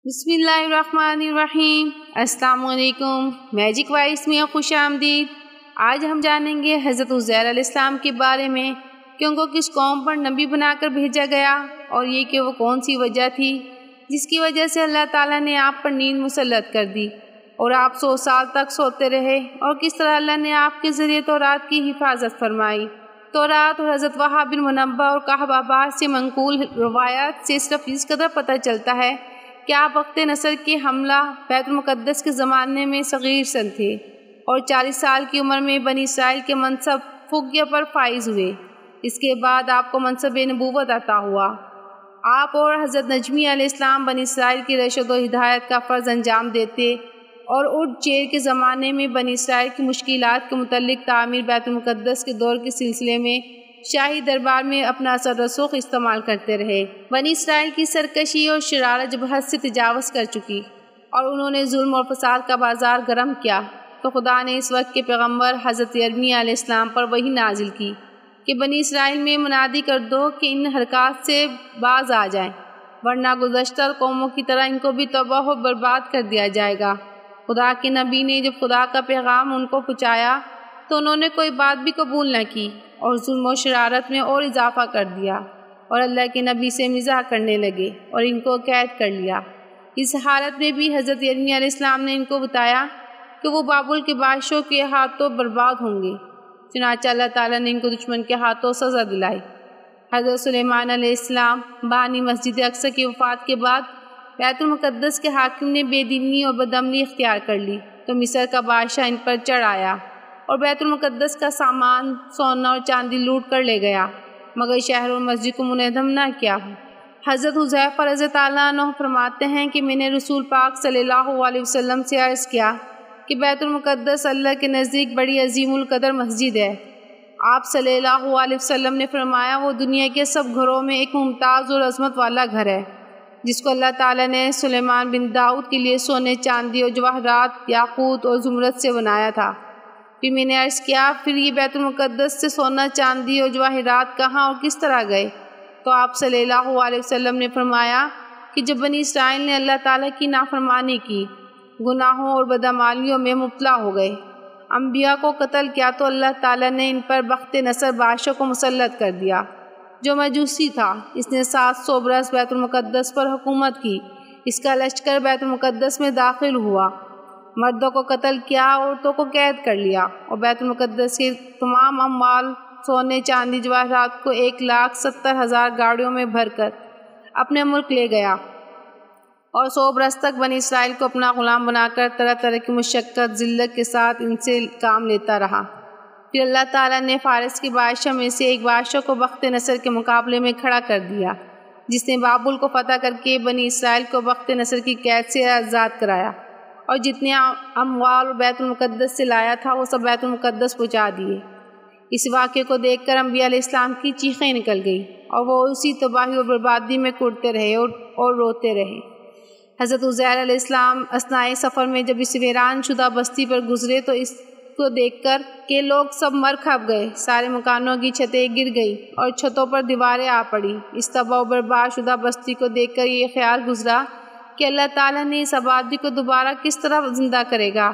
بسم اللہ الرحمن الرحیم۔ السلام علیکم، میجک وائس میں خوش آمدید۔ آج ہم جانیں گے حضرت عزیر علیہ السلام کے بارے میں کہ ان کو کس قوم پر نبی بنا کر بھیجا گیا، اور یہ کہ وہ کون سی وجہ تھی جس کی وجہ سے اللہ تعالیٰ نے آپ پر نیند مسلط کر دی اور آپ 100 سال تک سوتے رہے، اور کس طرح اللہ نے آپ کے ذریعے تورات کی حفاظت فرمائی۔ تورات اور حضرت وہب بن منبہ اور کعب عباس سے منقول روایات سے صرف اس قدر پتہ چلتا ہے کہ آپ وقت نصر کے حملہ بیت المقدس کے زمانے میں صغیر سن تھے اور 40 سال کی عمر میں بنی اسرائیل کے منصب فوقیہ پر فائز ہوئے۔ اس کے بعد آپ کو منصب نبوت عطا ہوا۔ آپ اور حضرت نجمی علیہ السلام بنی اسرائیل کی رشد و ہدایت کا فرض انجام دیتے، اور اردو چیر کے زمانے میں بنی اسرائیل کی مشکلات کے متعلق تعمیر بیت المقدس کے دور کے سلسلے میں شاہی دربار میں اپنا اثر رسوخ استعمال کرتے رہے۔ بنی اسرائیل کی سرکشی اور شرارت جب حد سے تجاوز کر چکی اور انہوں نے ظلم اور فساد کا بازار گرم کیا، تو خدا نے اس وقت کے پیغمبر حضرت یرمیہ علیہ السلام پر وحی نازل کی کہ بنی اسرائیل میں منادی کر دو کہ ان حرکات سے باز آ جائیں، ورنہ گزشتہ قوموں کی طرح ان کو بھی تباہ و برباد کر دیا جائے گا۔ خدا کے نبی نے جب خدا کا پیغام ان کو پہنچایا تو انہوں نے کوئی بات بھی قبول نہ کی اور ظلم و شرارت میں اور اضافہ کر دیا، اور اللہ کے نبی سے مزاح کرنے لگے اور ان کو قید کر لیا۔ اس حالت میں بھی حضرت یرمیہ علیہ السلام نے ان کو بتایا کہ وہ بابل کے بادشاہوں کے ہاتھوں برباد ہوں گے، چنانچہ اللہ تعالیٰ نے ان کو دشمن کے ہاتھوں سزا دلائی۔ حضرت سلیمان علیہ السلام بانی مسجد اقصی کی وفات کے بعد بیت المقدس کے حاکم نے بے دینی اور بدعملی اختیار کر لی، تو مصر کا بادشاہ ان پر چڑھ آیا اور بیت المقدس کا سامان سونا اور چاندی لوٹ کر لے گیا، مگر شہر اور مسجد کو منہدم نہ کیا۔ حضرت حذیفہ رضی اللہ عنہ فرماتے ہیں کہ میں نے رسول پاک صلی اللہ علیہ وسلم سے عرض کیا کہ بیت المقدس اللہ کے نزدیک بڑی عظیم القدر مسجد ہے۔ آپ صلی اللہ علیہ وسلم نے فرمایا، وہ دنیا کے سب گھروں میں ایک ممتاز اور عظمت والا گھر ہے، جس کو اللہ تعالیٰ نے سلیمان بن داؤد کے لیے سونے، چاندی اور جواہرات، یاقوت اور زمرد سے بنایا تھا۔ پھر میں نے عرض کیا، پھر یہ بیت المقدس سے سونا، چاندی اور جواہرات کہاں اور کس طرح گئے؟ تو آپ صلی اللہ علیہ وسلم نے فرمایا کہ جب بنی اسرائیل نے اللہ تعالیٰ کی نافرمانی کی، گناہوں اور بدعمالیوں میں مبتلا ہو گئے، انبیاء کو قتل کیا، تو اللہ تعالیٰ نے ان پر بخت نصر بادشاہ کو مسلط کر دیا، جو مجوسی تھا۔ اس نے 700 برس بیت المقدس پر حکومت کی۔ اس کا لشکر بیت المقدس میں داخل ہوا، مردوں کو قتل کیا، عورتوں کو قید کر لیا، اور بیت المقدس کے تمام اموال، سونے، چاندی، جواہرات کو 1,70,000 گاڑیوں میں بھر کر اپنے ملک لے گیا، اور 100 برس تک بنی اسرائیل کو اپنا غلام بنا کر طرح طرح کی مشقت، ذلت کے ساتھ ان سے کام لیتا رہا۔ پھر اللہ تعالیٰ نے فارس کے بادشاہ میں سے ایک بادشاہ کو بخت نصر کے مقابلے میں کھڑا کر دیا، جس نے بابل کو فتح کر کے بنی اسرائیل کو بخت نصر کی قید سے آزاد کرایا، اور جتنے اموال بیت المقدس سے لایا تھا وہ سب بیت المقدس پہنچا دیے۔ اس واقعے کو دیکھ کر انبیاء علیہ السلام کی چیخیں نکل گئی، اور وہ اسی تباہی اور بربادی میں کڑتے رہے اور روتے رہے۔ حضرت عزیر علیہ السلام اثناء سفر میں جب اس ویران شدہ بستی پر گزرے تو اس کو دیکھ کر کہ لوگ سب مر کھپ گئے، سارے مکانوں کی چھتیں گر گئی اور چھتوں پر دیواریں آ پڑی۔ اس تباہ و برباد شدہ بستی کو دیکھ کر یہ خیال گزرا کہ اللہ تعالیٰ نے اس آبادی کو دوبارہ کس طرح زندہ کرے گا۔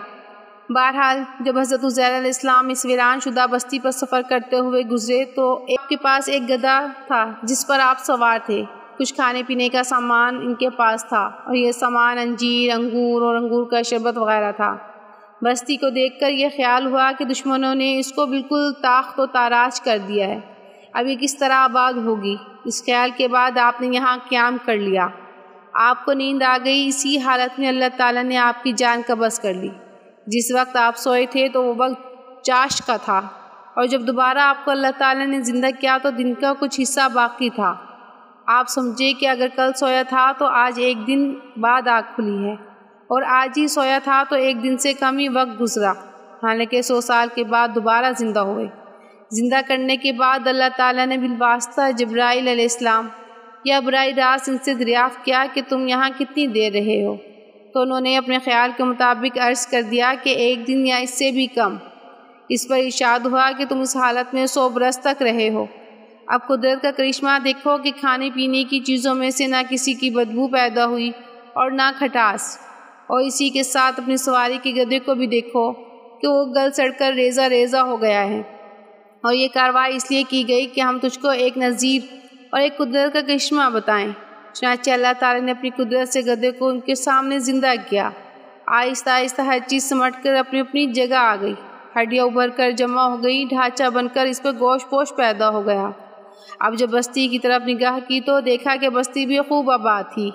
بہرحال جب حضرت عزیر علیہ السلام اس ویران شدہ بستی پر سفر کرتے ہوئے گزرے تو آپ کے پاس ایک گدھا تھا جس پر آپ سوار تھے۔ کچھ کھانے پینے کا سامان ان کے پاس تھا، اور یہ سامان انجیر، انگور اور انگور کا شربت وغیرہ تھا۔ بستی کو دیکھ کر یہ خیال ہوا کہ دشمنوں نے اس کو بالکل تاخت و تاراج کر دیا ہے، اب یہ کس طرح آباد ہوگی۔ اس خیال کے بعد آپ نے یہاں قیام کر لیا۔ آپ کو نیند آ گئی، اسی حالت میں اللہ تعالیٰ نے آپ کی جان قبض کر لی۔ جس وقت آپ سوئے تھے تو وہ وقت چاشت کا تھا، اور جب دوبارہ آپ کو اللہ تعالیٰ نے زندہ کیا تو دن کا کچھ حصہ باقی تھا۔ آپ سمجھے کہ اگر کل سویا تھا تو آج ایک دن بعد آنکھ کھلی ہے، اور آج ہی سویا تھا تو ایک دن سے کم ہی وقت گزرا، حالانکہ 100 سال کے بعد دوبارہ زندہ ہوئے۔ زندہ کرنے کے بعد اللہ تعالیٰ نے بالواسطہ جبرائیل علیہ السلام یا براہ راست ان سے دریافت کیا کہ تم یہاں کتنی دیر رہے ہو، تو انہوں نے اپنے خیال کے مطابق عرض کر دیا کہ 1 دن یا اس سے بھی کم۔ اس پر ارشاد ہوا کہ تم اس حالت میں 100 برس تک رہے ہو۔ اب قدرت کا کرشمہ دیکھو کہ کھانے پینے کی چیزوں میں سے نہ کسی کی بدبو پیدا ہوئی اور نہ کھٹاس، اور اسی کے ساتھ اپنی سواری کے گدھے کو بھی دیکھو کہ وہ گل سڑ کر ریزہ ریزہ ہو گیا ہے، اور یہ کارروائی اس لیے کی گئی کہ ہم تجھ کو ایک نذیر اور ایک قدرت کا کرشمہ بتائیں۔ چنانچہ اللہ تعالیٰ نے اپنی قدرت سے گدھے کو ان کے سامنے زندہ کیا۔ آہستہ آہستہ ہر چیز سمٹ کر اپنی اپنی جگہ آ گئی، ہڈیاں ابھر کر جمع ہو گئی، ڈھانچہ بن کر اس پر گوشت پوش پیدا ہو گیا۔ اب جب بستی کی طرف نگاہ کی تو دیکھا کہ بستی بھی خوب آباد تھی،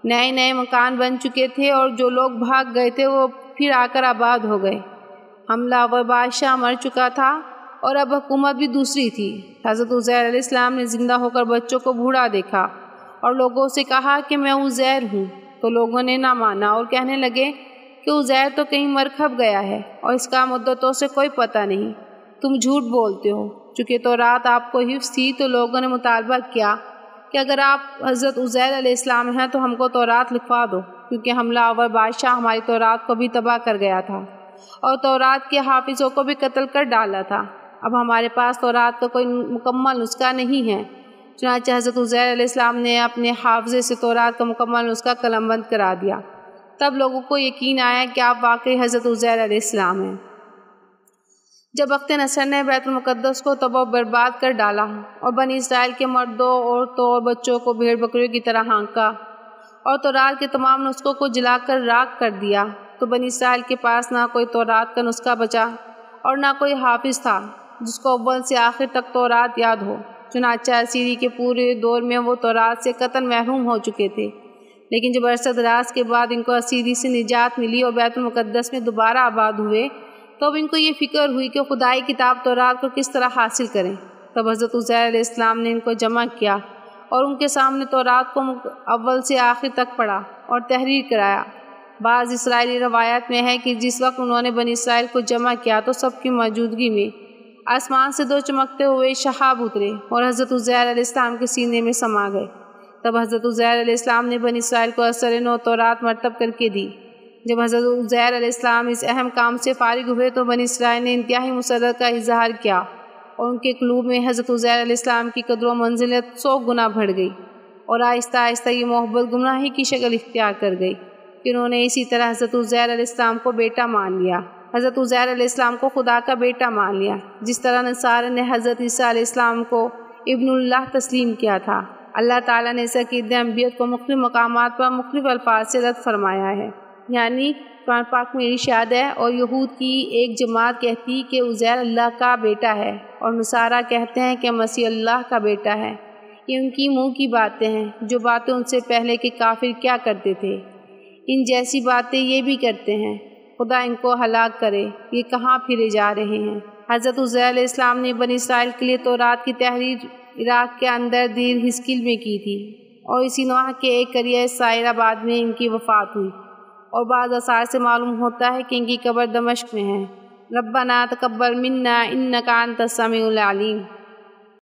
نئے نئے مکان بن چکے تھے، اور جو لوگ بھاگ گئے تھے وہ پھر آ کر آباد ہو گئے۔ حملہ آور بادشاہ مر چکا تھا اور اب حکومت بھی دوسری تھی۔ حضرت عزیر علیہ السلام نے زندہ ہو کر بچوں کو بوڑھا دیکھا اور لوگوں سے کہا کہ میں عزیر ہوں، تو لوگوں نے نہ مانا اور کہنے لگے کہ عزیر تو کہیں مر کھپ گیا ہے اور اس کا مدتوں سے کوئی پتہ نہیں، تم جھوٹ بولتے ہو۔ چونکہ تورات آپ کو حفظ تھی تو لوگوں نے مطالبہ کیا کہ اگر آپ حضرت عزیر علیہ السلام ہیں تو ہم کو تورات لکھوا دو، کیونکہ حملہ آور بادشاہ ہماری تورات کو بھی تباہ کر گیا تھا اور تورات کے حافظوں کو بھی قتل کر ڈالا تھا۔ اب ہمارے پاس تورات کا کوئی مکمل نسخہ نہیں ہے۔ چنانچہ حضرت عزیر علیہ السلام نے اپنے حافظے سے تورات کا مکمل نسخہ قلم بند کرا دیا۔ تب لوگوں کو یقین آیا کہ آپ واقعی حضرت عزیر علیہ السلام ہیں۔ جب بخت نصر نے بیت المقدس کو تباہ و برباد کر ڈالا اور بنی اسرائیل کے مردوں، عورتوں اور بچوں کو بھیڑ بکریوں کی طرح ہانکا اور تورات کے تمام نسخوں کو جلا کر راکھ کر دیا، تو بنی اسرائیل کے پاس نہ کوئی تورات کا نسخہ بچا اور نہ کوئی حافظ تھا جس کو اول سے آخر تک تورات یاد ہو۔ چنانچہ اسیری کے پورے دور میں وہ تورات سے قطعاً محروم ہو چکے تھے، لیکن جب عرصہ دراز کے بعد ان کو اسیری سے نجات ملی اور بیت المقدس میں دوبارہ آباد ہوئے، تو اب ان کو یہ فکر ہوئی کہ خدائی کتاب تورات کو کس طرح حاصل کریں۔ تب حضرت عزیر علیہ السلام نے ان کو جمع کیا اور ان کے سامنے تورات کو اول سے آخر تک پڑھا اور تحریر کرایا۔ بعض اسرائیلی روایات میں ہے کہ جس وقت انہوں نے بنی اسرائیل کو جمع کیا تو سب کی موجودگی میں آسمان سے دو چمکتے ہوئے شہاب اترے اور حضرت عزیر علیہ السلام کے سینے میں سما گئے۔ تب حضرت عزیر علیہ السلام نے بنی اسرائیل کو اثر نو تورات مرتب کر کے دی۔ جب حضرت عزیر علیہ السلام اس اہم کام سے فارغ ہوئے تو بنی اسرائیل نے انتہائی مسرت کا اظہار کیا اور ان کے قلوب میں حضرت عزیر علیہ السلام کی قدر و منزلت 100 گنا بڑھ گئی، اور آہستہ آہستہ یہ محبت گمراہی کی شکل اختیار کر گئی کہ انہوں نے اسی طرح حضرت عزیر علیہ السلام کو بیٹا مان لیا، حضرت عزیر علیہ السلام کو خدا کا بیٹا مان لیا، جس طرح نصارہ نے حضرت عیسیٰ علیہ السلام کو ابن اللہ تسلیم کیا تھا۔ اللہ تعالیٰ نے اس عقیدۂ انبیاء کو مختلف مقامات پر مختلف الفاظ سے رد فرمایا ہے، یعنی قرآن پاک میں ارشاد ہے، اور یہود کی ایک جماعت کہتی کہ عزیر اللہ کا بیٹا ہے، اور نصارہ کہتے ہیں کہ مسیح اللہ کا بیٹا ہے۔ یہ ان کی منہ کی باتیں ہیں، جو باتیں ان سے پہلے کے کافر کیا کرتے تھے، ان جیسی باتیں یہ بھی کرتے ہیں، خدا ان کو ہلاک کرے، یہ کہاں پھرے جا رہے ہیں۔ حضرت عزیر علیہ السلام نے بنی اسرائیل کے لیے تورات کی تحریر عراق کے اندر دیر ہسکیل میں کی تھی، اور اسی نوع کے ایک قریہ سائر آباد میں ان کی وفات ہوئی، اور بعض آثار سے معلوم ہوتا ہے کہ ان کی قبر دمشق میں ہے۔ ربنا تقبل منا انک انت السمیع العلیم۔